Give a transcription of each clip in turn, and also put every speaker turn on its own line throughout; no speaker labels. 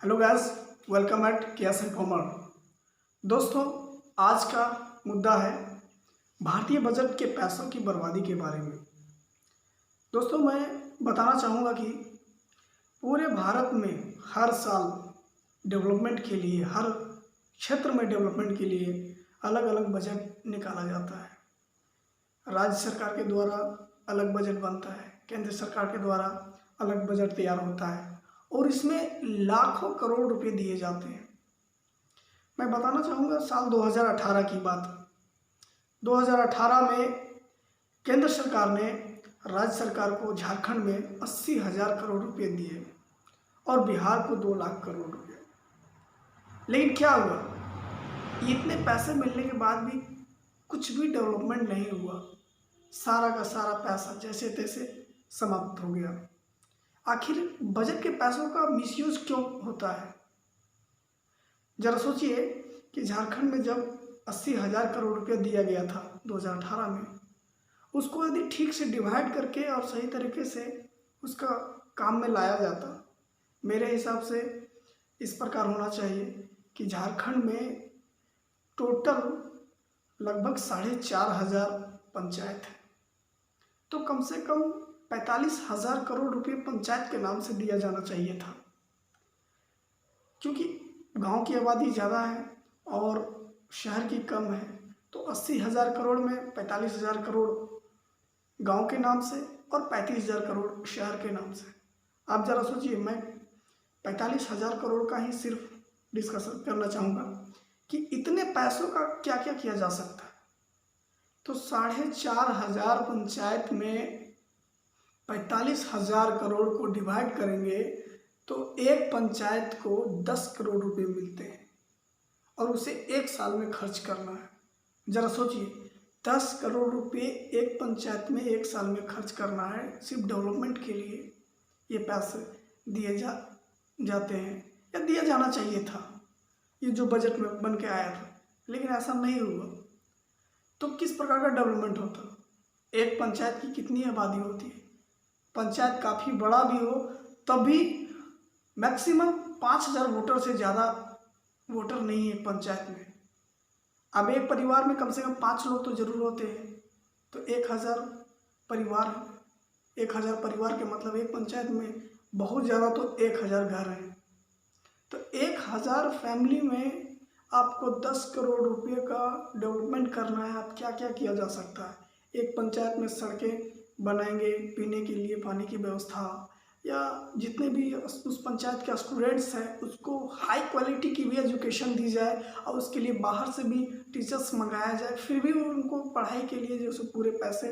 Hello guys, welcome at Kiya's informer. दोस्तों, आज का मुद्दा है भारतीय बजट के पैसों की बर्बादी के बारे में। दोस्तों, मैं बताना चाहूँगा कि पूरे भारत में हर साल डेवलपमेंट के लिए, हर क्षेत्र में डेवलपमेंट के लिए अलग अलग बजट निकाला जाता है। राज्य सरकार के द्वारा अलग बजट बनता है, केंद्र सरकार के द्वारा अलग बजट तैयार होता है और इसमें लाखों करोड़ रुपए दिए जाते हैं। मैं बताना चाहूँगा साल 2018 की बात। 2018 में केंद्र सरकार ने राज्य सरकार को झारखंड में 80,000 करोड़ रुपए दिए और बिहार को 2 लाख करोड़ रुपए। लेकिन क्या हुआ, इतने पैसे मिलने के बाद भी कुछ भी डेवलपमेंट नहीं हुआ। सारा का सारा पैसा जैसे तैसे समाप्त हो गया। आखिर बजट के पैसों का मिसयूज क्यों होता है? जरा सोचिए कि झारखंड में जब 80,000 करोड़ रुपया दिया गया था 2018 में, उसको यदि ठीक से डिवाइड करके और सही तरीके से उसका काम में लाया जाता, मेरे हिसाब से इस प्रकार होना चाहिए कि झारखंड में टोटल लगभग 4,500 पंचायत है, तो कम से कम 45,000 करोड़ रुपए पंचायत के नाम से दिया जाना चाहिए था। क्योंकि गांव की आबादी ज़्यादा है और शहर की कम है, तो 80,000 करोड़ में 45,000 करोड़ गांव के नाम से और 35,000 करोड़ शहर के नाम से। आप ज़रा सोचिए, मैं 45,000 करोड़ का ही सिर्फ डिस्कशन करना चाहूँगा कि इतने पैसों का क्या क्या किया जा सकता है। तो 4,500 पंचायत में 45,000 करोड़ को डिवाइड करेंगे तो एक पंचायत को 10 करोड़ रुपए मिलते हैं और उसे 1 साल में खर्च करना है। ज़रा सोचिए, 10 करोड़ रुपए एक पंचायत में 1 साल में खर्च करना है सिर्फ डेवलपमेंट के लिए। ये पैसे दिए जाते हैं या दिया जाना चाहिए था, ये जो बजट में बन के आया था, लेकिन ऐसा नहीं हुआ। तो किस प्रकार का डेवलपमेंट होता? एक पंचायत की कितनी आबादी होती है? पंचायत काफ़ी बड़ा भी हो तब भी मैक्सिमम 5,000 वोटर से ज़्यादा वोटर नहीं है पंचायत में। अब एक परिवार में कम से कम 5 लोग तो जरूर होते हैं, तो 1,000 परिवार है। 1,000 परिवार के मतलब एक पंचायत में बहुत ज़्यादा तो 1,000 घर हैं। तो 1,000 फैमिली में आपको 10 करोड़ रुपये का डेवलपमेंट करना है। आप क्या क्या किया जा सकता है? एक पंचायत में सड़कें बनाएंगे, पीने के लिए पानी की व्यवस्था, या जितने भी उस पंचायत के स्टूडेंट्स हैं उसको हाई क्वालिटी की भी एजुकेशन दी जाए और उसके लिए बाहर से भी टीचर्स मंगाया जाए, फिर भी उनको पढ़ाई के लिए जो सो पूरे पैसे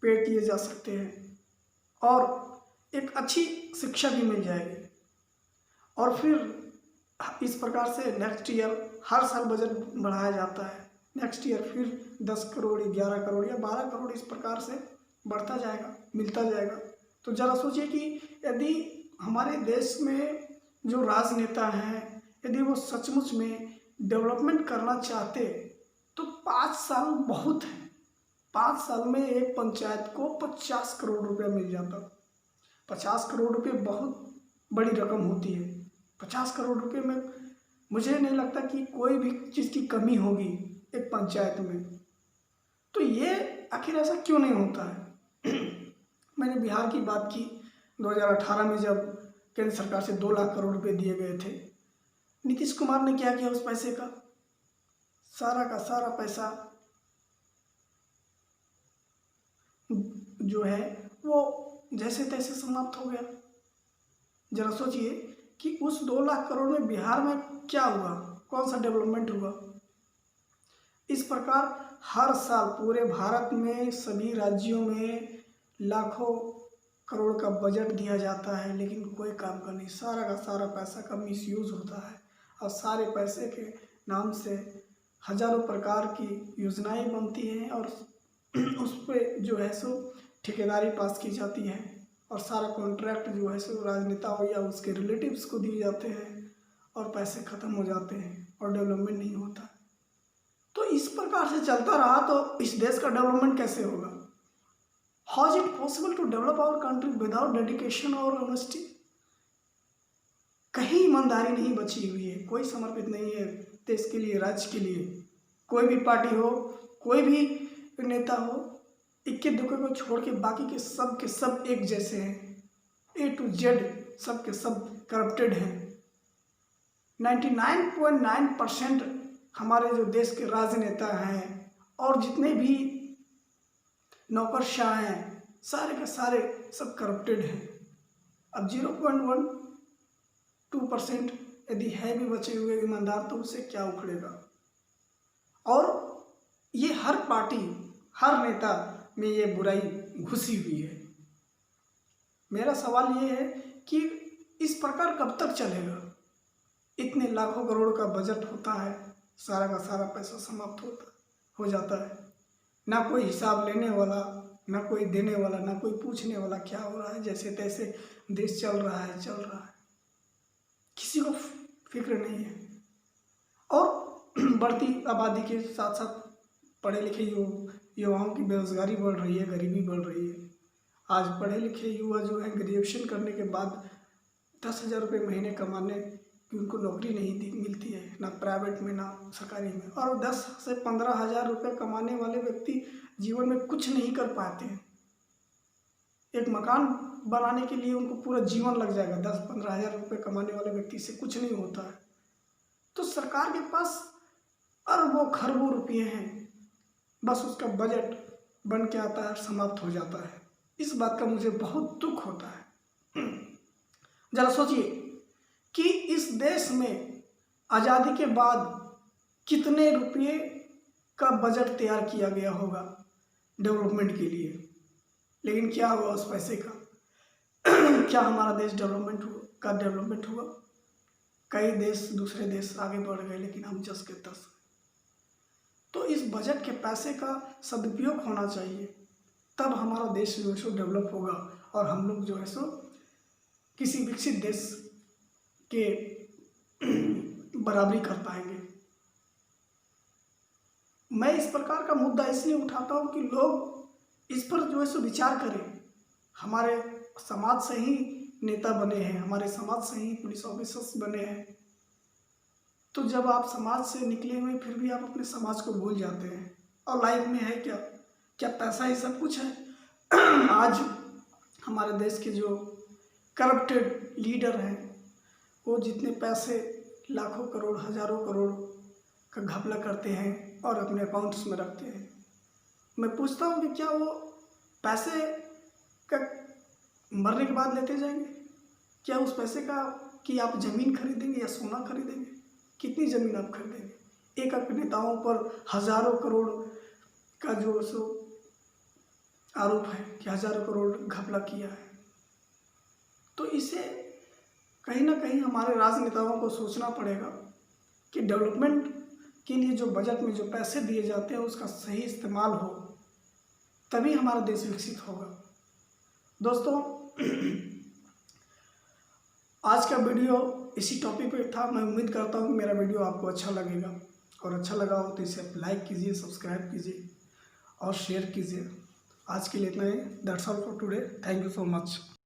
पे किए जा सकते हैं और एक अच्छी शिक्षा भी मिल जाएगी। और फिर इस प्रकार से नेक्स्ट ईयर हर साल बजट बढ़ाया जाता है। नेक्स्ट ईयर फिर 10 करोड़, 11 करोड़ या 12 करोड़ इस प्रकार से बढ़ता जाएगा, मिलता जाएगा। तो ज़रा सोचिए कि यदि हमारे देश में जो राजनेता हैं, यदि वो सचमुच में डेवलपमेंट करना चाहते तो 5 साल बहुत है। 5 साल में एक पंचायत को 50 करोड़ रुपया मिल जाता। 50 करोड़ रुपये बहुत बड़ी रकम होती है। 50 करोड़ रुपये में मुझे नहीं लगता कि कोई भी चीज़ की कमी होगी एक पंचायत में। तो ये आखिर ऐसा क्यों नहीं होता है? मैंने बिहार की बात की। 2018 में जब केंद्र सरकार से 2 लाख करोड़ रुपए दिए गए थे, नीतीश कुमार ने क्या किया उस पैसे का? सारा का सारा पैसा जो है वो जैसे तैसे समाप्त हो गया। जरा सोचिए कि उस 2 लाख करोड़ में बिहार में क्या हुआ, कौन सा डेवलपमेंट हुआ? इस प्रकार हर साल पूरे भारत में सभी राज्यों में लाखों करोड़ का बजट दिया जाता है, लेकिन कोई काम का नहीं। सारा का सारा पैसा का मिसयूज होता है और सारे पैसे के नाम से हजारों प्रकार की योजनाएं बनती हैं और उस पर जो है सो ठेकेदारी पास की जाती है और सारा कॉन्ट्रैक्ट जो है सो राजनेता हो या उसके रिलेटिव्स को दिए जाते हैं और पैसे ख़त्म हो जाते हैं और डेवलपमेंट नहीं होता। तो इस प्रकार से चलता रहा तो इस देश का डेवलपमेंट कैसे होगा? How is it possible to develop our country without dedication or honesty? कहीं ईमानदारी नहीं बची हुई है, कोई समर्पित नहीं है देश के लिए, राज्य के लिए। कोई भी पार्टी हो, कोई भी नेता हो, इक्के दुक्के को छोड़ के बाकी के सब एक जैसे हैं। A to Z सब के सब करप्टेड हैं। 99.9% हमारे जो देश के राजनेता हैं और जितने भी नौकरशाह हैं, सारे के सारे सब करप्टेड हैं। अब 0.12% यदि है भी बचे हुए ईमानदार, तो उससे क्या उखड़ेगा। और ये हर पार्टी, हर नेता में ये बुराई घुसी हुई है। मेरा सवाल ये है कि इस प्रकार कब तक चलेगा। इतने लाखों करोड़ का बजट होता है, सारा का सारा पैसा समाप्त हो जाता है। ना कोई हिसाब लेने वाला, ना कोई देने वाला, ना कोई पूछने वाला क्या हो रहा है। जैसे तैसे देश चल रहा है, किसी को फिक्र नहीं है। और बढ़ती आबादी के साथ साथ पढ़े लिखे युवाओं की बेरोजगारी बढ़ रही है, गरीबी बढ़ रही है। आज पढ़े लिखे युवा जो है, ग्रेजुएशन करने के बाद 10,000 रुपये महीने कमाने की उनको नौकरी नहीं मिलती है, ना प्राइवेट में ना सरकारी में। और 10 से 15,000 रुपये कमाने वाले व्यक्ति जीवन में कुछ नहीं कर पाते हैं। एक मकान बनाने के लिए उनको पूरा जीवन लग जाएगा। 10-15,000 रुपये कमाने वाले व्यक्ति से कुछ नहीं होता है। तो सरकार के पास अरबों खरबों रुपये हैं, बस उसका बजट बन के आता है, समाप्त हो जाता है। इस बात का मुझे बहुत दुख होता है। जरा सोचिए कि इस देश में आज़ादी के बाद कितने रुपये का बजट तैयार किया गया होगा डेवलपमेंट के लिए, लेकिन क्या हुआ उस पैसे का। क्या हमारा देश डेवलपमेंट हुआ। कई देश, दूसरे देश आगे बढ़ गए, लेकिन हम जस के तस। तो इस बजट के पैसे का सदुपयोग होना चाहिए, तब हमारा देश जो है सो डेवलप होगा और हम लोग जो है सो किसी विकसित देश के बराबरी कर पाएंगे। मैं इस प्रकार का मुद्दा इसलिए उठाता हूँ कि लोग इस पर जो है सो विचार करें। हमारे समाज से ही नेता बने हैं, हमारे समाज से ही पुलिस ऑफिसर्स बने हैं। तो जब आप समाज से निकले हुए, फिर भी आप अपने समाज को भूल जाते हैं। और लाइफ में है क्या पैसा ही सब कुछ है। आज हमारे देश के जो करप्टेड लीडर हैं, वो जितने पैसे लाखों करोड़, हजारों करोड़ का घपला करते हैं और अपने अकाउंट्स में रखते हैं। मैं पूछता हूँ कि क्या वो पैसे का मरने के बाद लेते जाएंगे? क्या उस पैसे का कि आप ज़मीन खरीदेंगे या सोना खरीदेंगे? कितनी ज़मीन आप खरीदेंगे? एक नेताओं पर हजारों करोड़ का जो सो आरोप है कि हजारों करोड़ घपला किया है। तो इसे कहीं ना कहीं हमारे राजनेताओं को सोचना पड़ेगा कि डेवलपमेंट के लिए जो बजट में जो पैसे दिए जाते हैं उसका सही इस्तेमाल हो, तभी हमारा देश विकसित होगा। दोस्तों, आज का वीडियो इसी टॉपिक पे था। मैं उम्मीद करता हूँ कि मेरा वीडियो आपको अच्छा लगेगा, और अच्छा लगा हो तो इसे आप लाइक कीजिए, सब्सक्राइब कीजिए और शेयर कीजिए। आज के लिए इतना ही। That's all for today. Thank you so much.